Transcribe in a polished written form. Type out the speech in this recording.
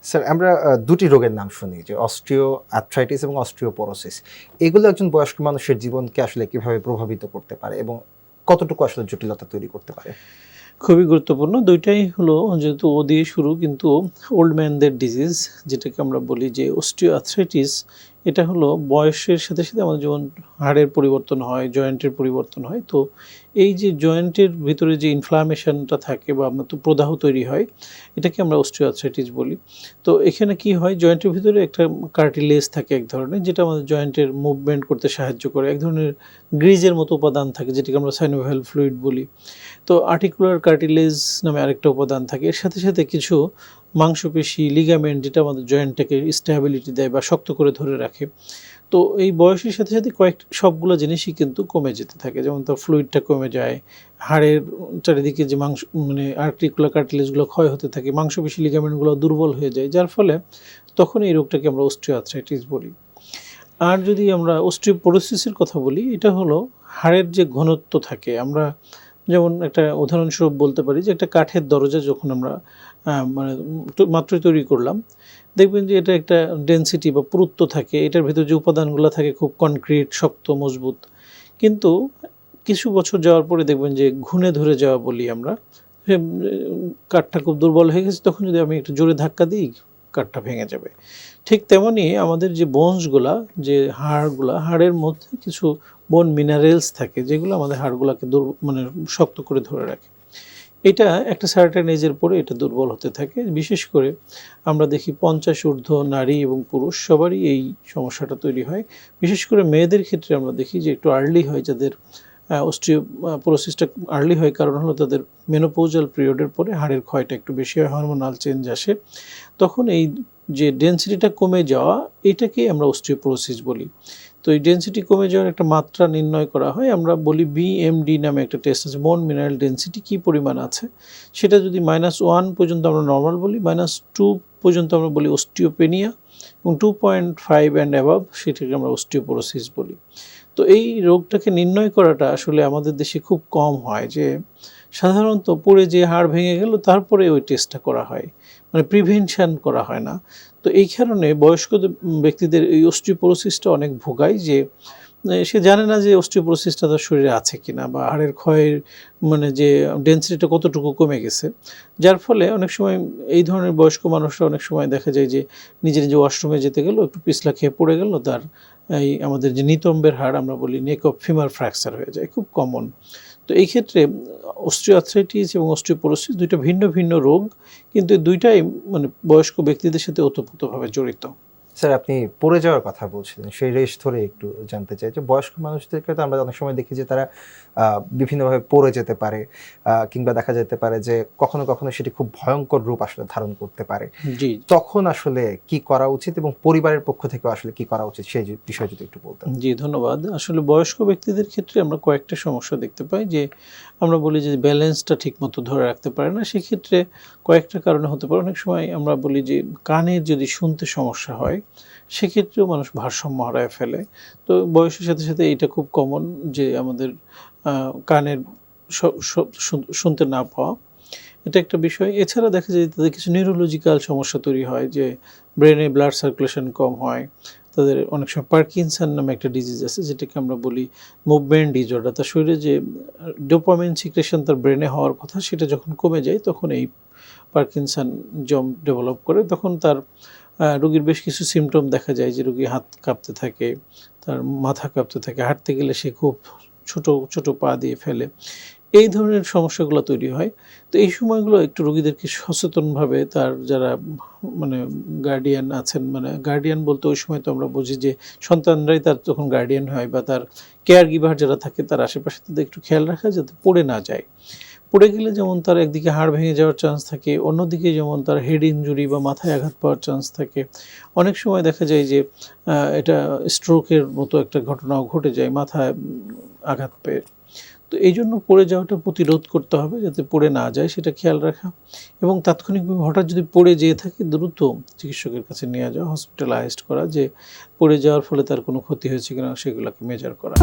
Sir আমরা দুটি রোগের নাম শুনি যে অস্টিও আর্থ্রাইটিস এবং অস্টিওপোরোসিস। এগুলো একজন বয়স্ক মানুষের জীবনকে আসলে কিভাবে প্রভাবিত করতে পারে এবং কতটুকু আসলে জটিলতা তৈরি করতে পারে? খুবই গুরুত্বপূর্ণ। ২ টাই হলো যেহেতু ও দিয়ে শুরু কিন্তু ওল্ড ম্যানদের ডিজিজ যেটাকে আমরা বলি যে অস্টিওআর্থ্রাইটিস এটা হলো বয়সের সাথে, সাথে আমাদের যেমন হাড়ের পরিবর্তন হয়, জয়েন্টের পরিবর্তন হয়। তো এই যে জয়েন্টের ভিতরে যে ইনফ্লামেশনটা থাকে বা আমরা তো প্রদাহ তৈরি হয়, এটাকে আমরা অস্টিওআর্থ্রাইটিস বলি। তো এখানে কি হয় জয়েন্টের ভিতরে একটা কার্টিলেজ থাকে এক ধরনের যেটা আমাদের জয়েন্টের মুভমেন্ট করতে সাহায্য করে। এক ধরনের গ্রিজের মতো উপাদান থাকে যেটাকে আমরা সাইনোভিয়াল ফ্লুইড বলি। তো আর্টিকুলার কার্টিলেজ নামে আরেকটা উপাদান থাকে। এর সাথে, সাথে কিছু মাংসপেশি, লিগামেন্ট যেটা আমাদের জয়েন্টটাকে স্ট্যাবিলিটি দেয় বা শক্ত করে ধরে রাখে। তো এই বয়সের সাথে, সাথে সবগুলো জিনিসই কিন্তু কমে যেতে থাকে। যেমন তার ফ্লুইডটা কমে যায়, হাড়ের চারিদিকে যে মানে আর্টিকুলার কার্টিলেজগুলো ক্ষয় হতে থাকে, মাংসপেশি, লিগামেন্টগুলো দুর্বল হয়ে যায়। যার ফলে তখন এই রোগটাকে আমরা অস্টিওআর্থ্রাইটিস বলি। আর যদি আমরা অস্টিওপোরোসিসের কথা বলি, এটা হলো হাড়ের যে ঘনত্ব থাকে আমরা যেমন একটা উদাহরণস্বরূপ বলতে পারি যে একটা কাঠের দরজা যখন আমরা মানে মাত্রই তৈরি করলাম, দেখবেন যে এটা একটা ডেনসিটি বা পুরুত্ব থাকে। এটার ভেতর যে উপাদানগুলো থাকে খুব কনক্রিট, শক্ত, মজবুত। কিন্তু কিছু বছর যাওয়ার পরে দেখবেন যে ঘুণে ধরে যাওয়া বলি আমরা। যে কাঠটা খুব দুর্বল হয়ে গেছে তখন যদি আমি একটু জোরে ধাক্কা দিই, কাঠটা ভেঙে যাবে। ঠিক তেমনই আমাদের যে বোনসগুলা, যে হাড়গুলা, হাড়ের মধ্যে কিছু বোন মিনারেলস থাকে যেগুলো আমাদের হাড়গুলাকে মানে শক্ত করে ধরে রাখে। এটা একটা সার্টেন এজের পরে এটা দুর্বল হতে থাকে। বিশেষ করে আমরা দেখি ৫০ ঊর্ধ্ব নারী এবং পুরুষ সবারই এই সমস্যাটা তৈরি হয়। বিশেষ করে মেয়েদের ক্ষেত্রে আমরা দেখি যে একটু আর্লি হয় যাদের অস্টিওপোরোসিসটা আর্লি হয় কারণ হলো তাদের মেনোপৌজাল পিরিয়ডের পরে হাড়ের ক্ষয়টা একটু বেশি হয়, হরমোনাল চেঞ্জ আসে। তখন এই যে ডেনসিটিটা কমে যাওয়া এটাকেই আমরা অস্টিওপোরোসিস বলি। তো এই ডেনসিটি কমে যাওয়ার একটা মাত্রা নির্ণয় করা হয়। আমরা বলি বিএমডি নামে একটা টেস্ট আছে, বোন মিনারেল ডেনসিটি কী পরিমাণ আছে। সেটা যদি -1 পর্যন্ত আমরা নরমাল বলি, -2 পর্যন্ত আমরা বলি অস্টিওপেনিয়া এবং 2.5 অ্যান্ড অ্যাবভ সেটাকে আমরা অস্টিওপোরোসিস বলি। তো এই রোগটাকে নির্ণয় করাটা আসলে আমাদের দেশে খুব কম হয় যে সাধারণত পড়ে যে হাড় ভেঙে গেল তারপরে ওই টেস্টটা করা হয়, মানে প্রিভেনশন করা হয় না। তো এই কারণে বয়স্ক ব্যক্তিদের এই অস্টিওপোরোসিসটা অনেক ভোগায় যে সে জানে না যে অস্টিওপোরোসিসটা তার শরীরে আছে কিনা বা হাড়ের ক্ষয়ের মানে যে ডেনসিটিটা কতটুকু কমে গেছে। যার ফলে অনেক সময় এই ধরনের বয়স্ক মানুষরা অনেক সময় দেখা যায় যে নিজে, নিজে ওয়াশরুমে যেতে গেল একটু পিছলা খেয়ে পড়ে গেল, তার এই আমাদের যে নিতম্বের হাড় আমরা বলি নেক অফ ফিমার ফ্র্যাকচার হয়ে যায়, খুব কমন। তো এই ক্ষেত্রে অস্টিওআর্থ্রাইটিস এবং অস্টিওপোরোসিস ২ টা ভিন্ন, ভিন্ন রোগ কিন্তু ২ টাই মানে বয়স্ক ব্যক্তিদের সাথে ওতপ্রোতভাবে জড়িত। স্যার আপনি পড়ে যাওয়ার কথা বলছিলেন। সেই রেশ ধরে একটু জানতে চাই যে বয়স্ক মানুষদেরকে তো আমরা অনেক সময় দেখি যে তারা বিভিন্নভাবে পড়ে যেতে পারে কিংবা দেখা যেতে পারে যে কখনো, কখনো সেটি খুব ভয়ঙ্কর রূপ আসলে ধারণ করতে পারে। জি। তখন আসলে কি করা উচিত এবং পরিবারের পক্ষ থেকেও আসলে কি করা উচিত সেই বিষয়ে যদি একটু বলতেন? জি, ধন্যবাদ। আসলে বয়স্ক ব্যক্তিদের ক্ষেত্রে আমরা কয়েকটা সমস্যা দেখতে পাই যে, আমরা বলি যে ব্যালেন্সটা ঠিকমতো ধরে রাখতে পারে না। সেক্ষেত্রে কয়েকটা কারণে হতে পারে। অনেক সময় আমরা বলি যে কানের যদি শুনতে সমস্যা হয়, সেক্ষেত্রেও মানুষ ভারসাম্য হারায় ফেলে। তো বয়সের সাথে, সাথে এইটা খুব কমন যে আমাদের আ কানের স স শুনতে না পাওয়া। এটা একটা বিষয়। এছাড়া দেখা যায় তাদের কিছু নিউরোলজিক্যাল সমস্যা তৈরি হয় যে ব্রেনে ব্লাড সার্কুলেশন কম হয়। তাদের অনেক সময় পার্কিনসন নামে একটা ডিজিজ আছে যেটাকে আমরা বলি মুভমেন্ট ডিসঅর্ডার। তার শরীরে যে ডোপামিন সিক্রেশন তার ব্রেনে হওয়ার কথা সেটা যখন কমে যায় তখন এই পার্কিনসনজম ডেভেলপ করে। তখন তার রোগীর বেশ কিছু সিম্পটম দেখা যায় যে রোগী হাত কাঁপতে থাকে, তার মাথা কাঁপতে থাকে, হাঁটতে গেলে সে খুব ছোট, ছোট পা দিয়ে ফেলে। এই ধরনের সমস্যাগুলো তৈরি হয়। তো এই সময়গুলো একটু রোগীদেরকে সচেতনভাবে তার যারা মানে গার্ডিয়ান আছেন, মানে গার্ডিয়ান বলতে ওই সময় তো আমরা বুঝি যে সন্তানরাই তার তখন গার্ডিয়ান হয় বা তার কেয়ার গিভার যারা থাকে তার আশেপাশে তাদের একটু খেয়াল রাখা যাতে পড়ে না যায়। পড়ে গেলে যেমন তার একদিকে হাড় ভেঙে যাওয়ার চান্স থাকে, অন্যদিকে যেমন তার হেড ইনজুরি বা মাথায় আঘাত পাওয়ার চান্স থাকে। অনেক সময় দেখা যায় যে এটা স্ট্রোকের মতো একটা ঘটনাও ঘটে যায় মাথায় আঘাত পেয়ে। তো এইজন্য পড়ে যাওয়াটা প্রতিরোধ করতে হবে যাতে পড়ে না যায় সেটা খেয়াল রাখা এবং তাৎক্ষণিকভাবে হঠাৎ যদি পড়ে যেয়ে থাকে দ্রুত চিকিৎসকের কাছে নিয়ে যাওয়া, হসপিটালাইজড করা যে পড়ে যাওয়ার ফলে তার কোনো ক্ষতি হয়েছে কিনা সেগুলোকে মেজার করা।